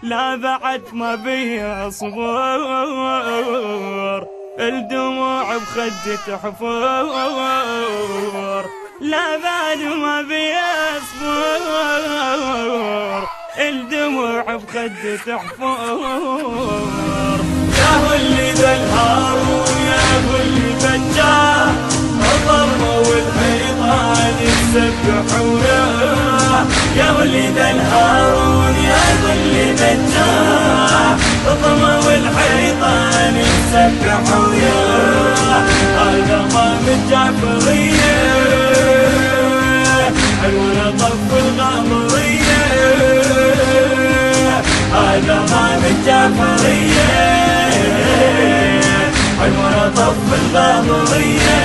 لا بعد ما بيا صبور، الدموع بخدي تحفور. لا بعد ما بيا صبور، الدموع بخدي تحفور. يا هو اللي ذا الهارون، يا هو اللي بجاه الضرب والحيطان يسبحونه. يا هو اللي ذا الهارون، يا هو اللي بجاه الضرب والحيطان يسبحونه. هذا ضام الجعفرية حلونا طف الغامرية. هذا ضام الجعفرية حلونا طف الغامرية.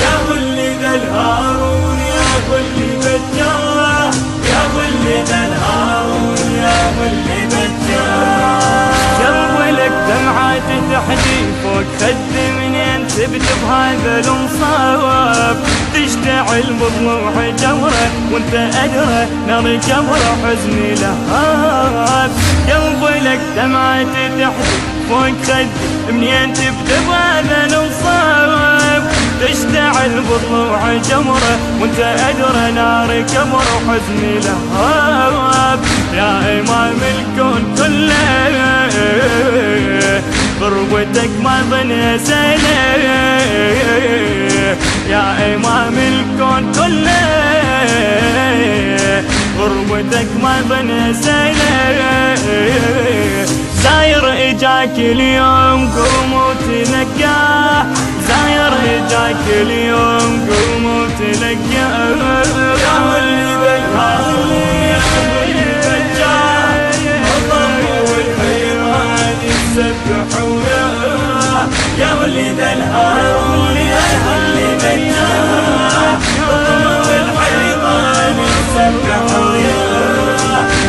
يا هو اللي ذا الهارون، يا هو اللي بجاه، يا هو اللي ذا الهارون، يا هو اللي بجاه. جنب لك دمعات تحدي فوق خدي منين ثبت بهذا المصاب. تشتعل بضلوع جمره وانت ادرى نار جمره حزني لهاب. جنب لك دمعات تحدي فوق خدي منين ثبت بهذا المصاب. تشتعل بضلوع جمره وانت ادرى نار جمره حزني لهاب. يا امام الكون كله ضربتك ما بنسينا. يا امام الكون كله ضربتك ما بنسينا. زاير اجاك اليوم قوم وتلقاه، زاير اجاك اليوم قوم وتلقاه. يا هو اللي ذا الهارون، يا هو اللي بجاه الضم والحيطان يسبحونه. يا هو اللي ذا الهارون، يا هو اللي بجاه الضم والحيطان يسبحونه.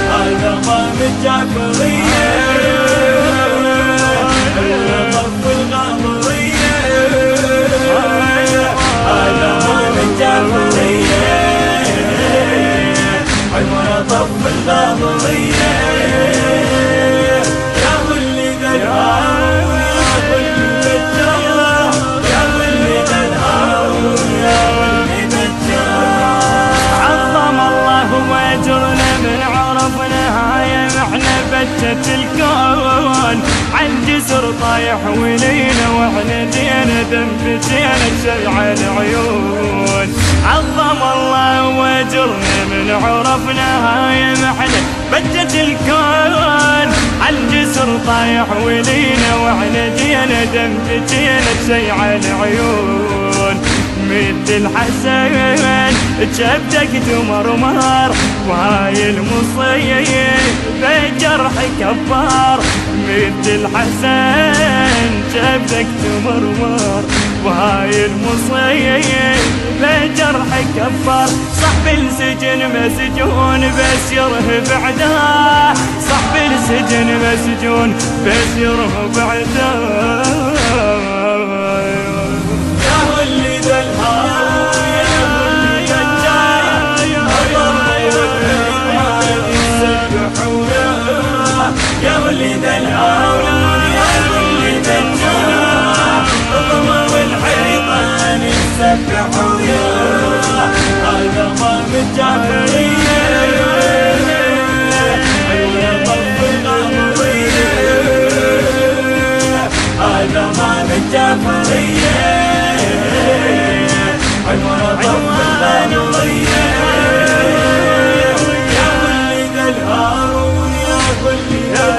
هذا ضام الجعفرية طف الغامرية. هذا ضام الجعفرية حلونا طف الغامرية. يا هو اللي ذا الهارون، يا هو اللي بجاه، يا هو اللي ذا الهارون، يا هو اللي بجاه. عظم الله واجرنا من عرفنا هاي احنا بجة الكون. عن جسر طايح ولينا واحنا جينا ذنبتين شيع العيون. عظم الله واجرنا من عرفنا هاي احنا بجة الكون. عن جسر طايح ولينا واحنا جينا ذنبتين شيع العيون. مثل الحسن جبتك تمرمر وهاي المصيبة جرح كبار. مثل الحسن جبتك تمرمر وهاي المصيبة جرح كبار. صاحب السجن مسجون بس يرهب عداه، صاحب السجن مسجون بس يرهب عداه. يا هو اللي ذا الهارون، يا هو اللي بجاه الضرب والحيطان يسبحونه. يا هو اللي ذا الهارون، يا هو اللي بجاه الضرب والحيطان يسبحونه. هذا ضام الجعفرية حلونا طف الغامرية. هذا ضام الجعفرية حلونا طف الغامرية. يا هو اللي ذا الهارون، يا هو اللي بجاه،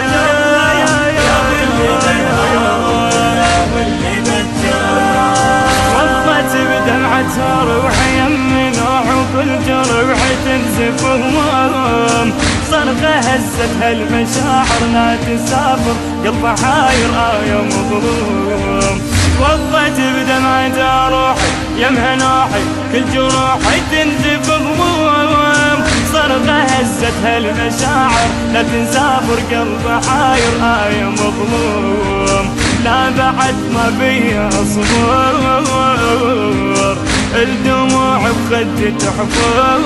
يا هو اللي ذا الهارون، يا هو اللي بجاه. وضت بدمعتها روحي يمي نوح وكل جرح تنزف هموم. صرخة هزتها المشاعر لا تسافر قلب حاير يا مظلوم. توضت بدمعتها روحي يمها نوحي كل جروحي تنزف هموم. صرخة هزتها المشاعر لا تسافر قلب حاير يا مظلوم. لا بعد ما بيا صبور، الدموع بخدي تحفر،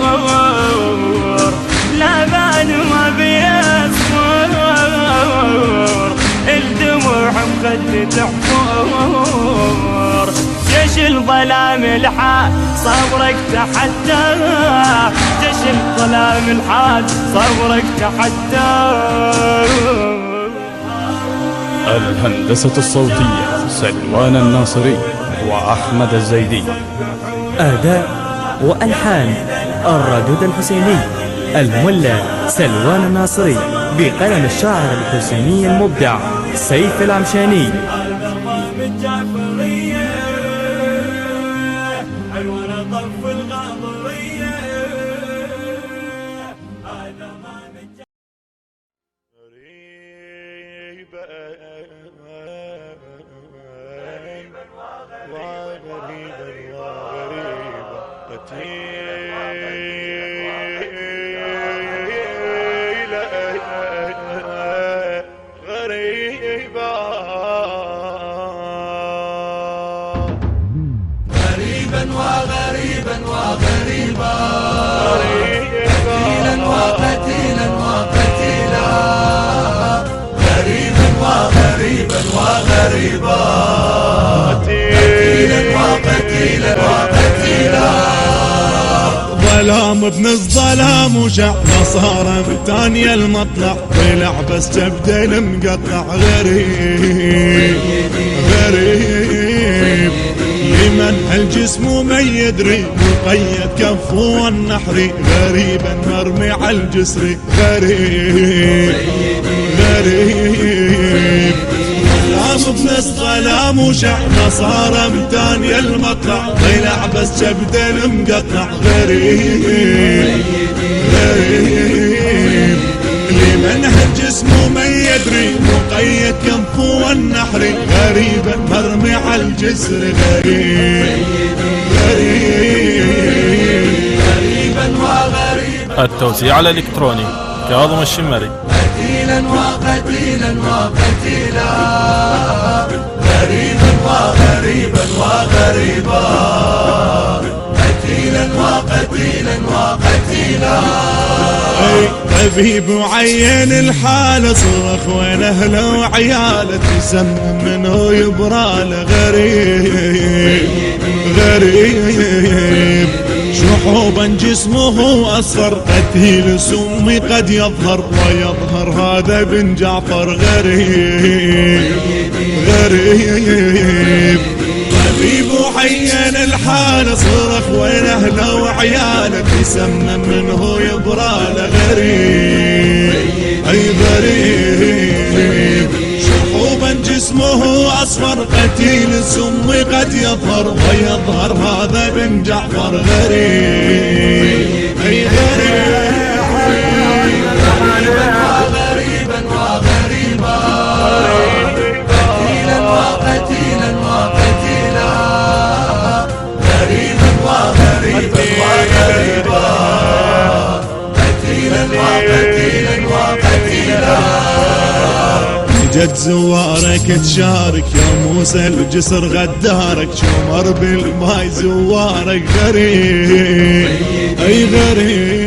لا بعد ما بيصبر، الدموع بخدي تحفر، جيش الظلام الحاد صبرك تحدى، جيش الظلام الحاد صبرك تحدى. الهندسة الصوتية سلوان الناصري وأحمد الزيدي. أداء وألحان الردود الحسيني، المولى سلوان الناصري بقلم الشاعر الحسيني المبدع سيف العمشاني. وغريبا وغريبا، قتيلا وقتيلا وقتيلا، غريبا وغريبا وغريبا، قتيلا وقتيلا وقتيلا. ظلام ابن الظلام وشع نصارى بثانية المطلع، طلع بس تبدل مقطع، غريب غريب لمن الجسم من يدري، مقيد كفه النحري، غريبا مرمي على الجسر، غريب غريب. ظلام ابن الظلام وشع نصارى بثانية المطلع، طلع بس تبدل مقطع، غريب غريب لمن الجسم من يدري، مقيد كفه النحري، غريبا مرمي على الجسر، غريب غريب غريبا وغريبا. التوزيع الإلكتروني كاظم الشمري. قتيلا وقتيلا وقتيلا، غريبا وغريبا وغريبا، قتيلا وقتيلا وقتيلا. طبيب وعين الحالة، صرخ وين اهله وعياله، تسمم منه يبراله، غريب غريب شحوبا جسمه اصفر، قتيل سمي قد يظهر، ويظهر هذا بن جعفر، غريب غريب. طبيب وعين الحالة، صرخ وين اهله وعياله، تسمم منه يبراله، غريب اي غريب شحوبا جسمه اصفر، قتيل سمي قد يظهر، ويظهر هذا بن جعفر، غريب اي غريب وغريبا وغريبا، قتيلا وقتيلا وقتيلا، غريبا وغريبا وغريبا، قتيلا وقتيلا وقتيلا. جد زوارك تشارك يا موسى الجسر غدارك، شمر بالماي زوارك، غريب اي غريب